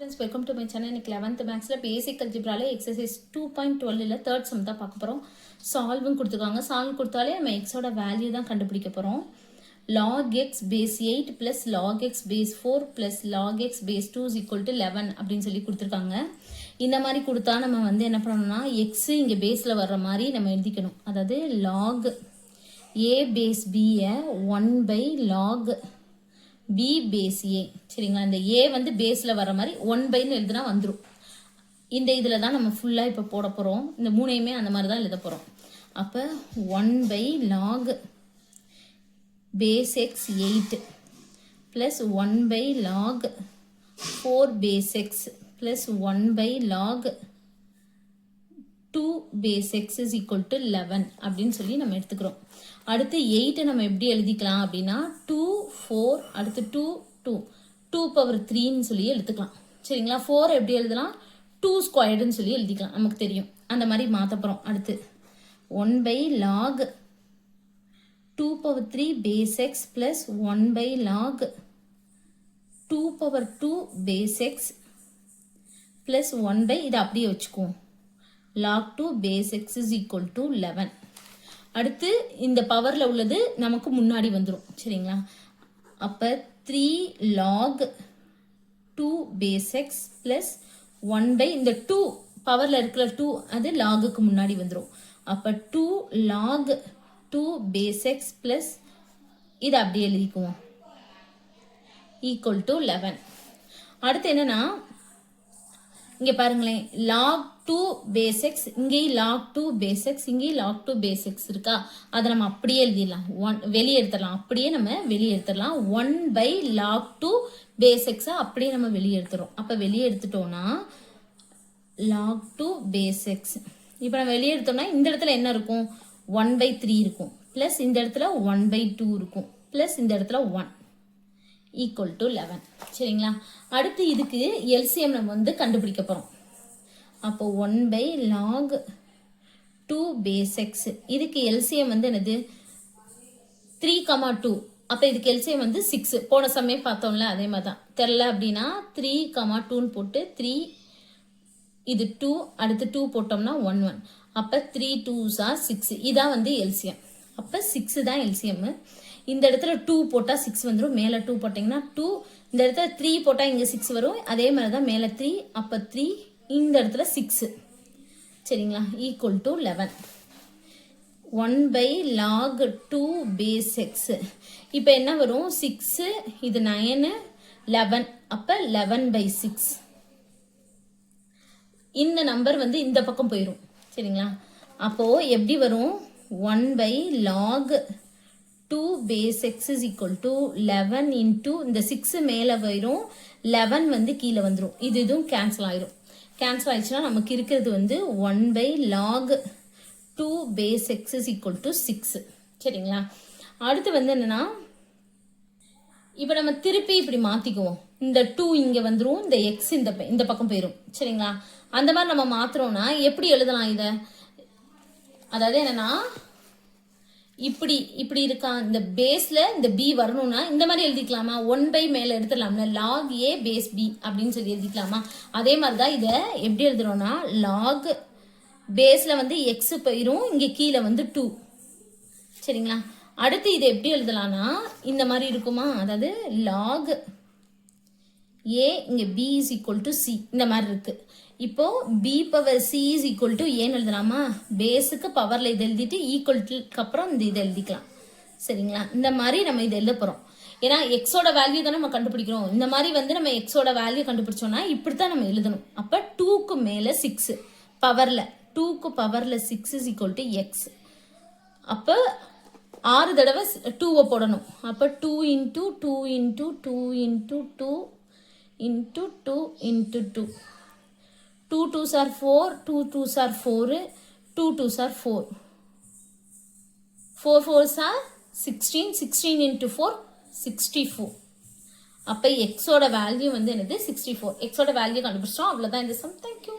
Friends, welcome to my channel. இன்னைக்கு 11th மேக்ஸ்ல பேசிக் அல்ஜிப்ரால exercise 2.12ல third sum தான் பார்க்க போறோம். சால்வும் கொடுத்துருக்காங்க. சால்வ் கொடுத்தாலே நம்ம எக்ஸோட வேல்யூ தான் கண்டுபிடிக்க போறோம். log x base 8 plus log x base 4 plus log x base 2 is equal to 11 அப்படின்னு சொல்லி கொடுத்துருக்காங்க. இந்த மாதிரி கொடுத்தா நம்ம வந்து என்ன பண்ணணும்னா x இங்க பேஸ்ல வர்ற மாதிரி நம்ம எழுதிக்கணும். அதாவது log a base b 1 by log b base a. சரிங்களா, இந்த a வந்து பேஸ்ல வர மாதிரி 1 by ன்னு எழுதுனா வந்துரும். இந்த இதுல தான் நம்ம ஃபுல்லா இப்ப போட போறோம். இந்த மூணையுமே அந்த மாதிரி தான் எழுத போறோம். அப்ப 1 by log base x 8 plus 1 by log 4 base x plus 1 by log 2 base x is equal to 11 அப்படின்னு சொல்லி நம்ம எடுத்துக்கிறோம். அடுத்து 8 நம்ம எப்படி எழுதிக்கலாம் அப்படின்னா 2 4 அடுத்து 2 2 2 power 3 ன்னு சொல்லி எடுத்துக்கலாம். சரிங்களா, 4 எப்படி எழுதலாம் 2 ஸ்கொயர்டுன்னு சொல்லி எழுதிக்கலாம், நமக்கு தெரியும். அந்த மாதிரி மாற்ற போகிறோம். அடுத்து 1 by log 2 power 3 base x plus 1 by log 2 power 2 base x plus 1 by இதை அப்படியே வச்சுக்குவோம் log 2 base x is equal to 11. அடுத்து இந்த பவர்ல உள்ளது நமக்கு முன்னாடி வந்துரும். சரிங்களா, அப்ப 3 log 2 base x plus 1 by இந்த 2 பவர்ல இருக்கிற 2 அது லாகுக்கு முன்னாடி வந்துரும். அப்ப 2 log 2 base x plus இது அப்படியே எழுதிக்குவோம் equal to 11. அடுத்து என்னன்னா இங்க பாருங்களேன், log 2 base x இங்கே log 2 base x இங்கே log 2 base x இருக்கா, அதை நம்ம அப்படியே எழுதிடலாம். வெளியே எடுத்துடலாம், அப்படியே நம்ம வெளியே எடுத்துடலாம். 1 by log 2 base x அப்படியே நம்ம வெளியே எடுத்துறோம். அப்ப வெளியே எடுத்துட்டோம்னா log 2 base x இப்ப நம்ம வெளியே எடுத்தோம்னா இந்த இடத்துல என்ன இருக்கும் 1 by 3 இருக்கும், பிளஸ் இந்த இடத்துல 1 by 2 இருக்கும், பிளஸ் இந்த இடத்துல 1 equal to 11. சரிங்களா, அடுத்து இதுக்கு LCM நம்ம வந்து கண்டுபிடிக்க போறோம். அப்போ 1 by log 2 base x இதுக்கு LCM வந்து என்னது 3, 2. அப்ப இதுக்கு LCM வந்து 6. போன சமயம் பார்த்தோம்ல அதே மாதிரி தான். தெரியல அப்படின்னா 3, 2ன்னு போட்டு 3 இது 2 அடுத்து 2 போட்டோம்னா 1 1. அப்ப 3 2s are 6. இதான் வந்து LCM. அப்ப 6 தான் LCM. இந்த இடத்துல 2 போட்டா 6 வந்துரும். மேல 2 போட்டீங்கன்னா 2, இந்த இடத்துல 3 போட்டா இங்க 6 வரும். அதே மாதிரி தான் மேல 3, அப்ப 3 இந்த இடத்துல 6. சரிங்களா, equal to 11. 1 by log 2 base x இப்ப என்ன வரும் 6 இது 9 11 அப்ப 11 by 6. இந்த நம்பர் வந்து இந்த பக்கம் போயிரும். சரிங்களா, அப்போ எப்படி வரும் 1 by log 2 base x is equal to 11 into இந்த 6 மேல போயிரும், 11 வந்து கீழே வந்துரும். இது இதுவும் கேன்சல் ஆயிரும். கேன்சல் ஆயிடுச்சுன்னா நமக்கு இருக்கிறது வந்து 1 by log 2 base x is equal to 6. சரிங்களா, அடுத்து வந்து என்னன்னா இப்ப நம்ம திருப்பி இப்படி மாத்திக்குவோம். இந்த 2 இங்க வந்துரும், இந்த x இந்த பக்கம் போயிரும். சரிங்களா, அந்த மாதிரி நம்ம மாத்துறோம்னா எப்படி எழுதலாம் இத, அதாவது என்னன்னா இப்படி இப்படி இருக்கா, இந்த பேஸ்ல இந்த b வரணும்னா இந்த மாதிரி எழுதிக்கலாமா, 1 by மேல எடுத்துடலாம்ல log a base b அப்படின்னு சொல்லி எழுதிக்கலாமா. அதே மாதிரிதான் இத எப்படி எழுதுறோம்னா log பேஸ்ல வந்து x போயிரும், இங்க கீழே வந்து 2. சரிங்களா, அடுத்து இதை எப்படி எழுதலாம்னா இந்த மாதிரி இருக்குமா, அதாவது log a இங்க b is equal to c இந்த மாதிரி இருக்கு. இப்போ b power c is equal to a எழுதலாமா, பேஸுக்கு பவர்ல இதை எழுதிட்டு ஈக்குவல் டுக்கு அப்புறம் இந்த இதை எழுதிக்கலாம். சரிங்களா, இந்த மாதிரி நம்ம இதை எழுத போறோம். ஏன்னா எக்ஸோட வேல்யூ தானே நம்ம கண்டுபிடிக்கிறோம். இந்த மாதிரி வந்து நம்ம எக்ஸோட வேல்யூ கண்டுபிடிச்சோம்னா இப்படித்தான் நம்ம எழுதணும். அப்ப 2க்கு மேல 6 பவர்ல 2க்கு பவர்ல 6 is equal to x. அப்ப 6 தடவை 2 போடணும். அப்ப 2 into 2 into 2 into 2 into 2 into 2. 2 2s are 4, 2 2s are 4, 2 2s are 4. 4 4s are 16, 16 into 4, 64. அப்ப x ஓட வேல்யூ வந்து என்னது 64. x ஓட வேல்யூ கண்டுபிடிச்சோம். அவ்வளவுதான் இந்த சம். Thank you.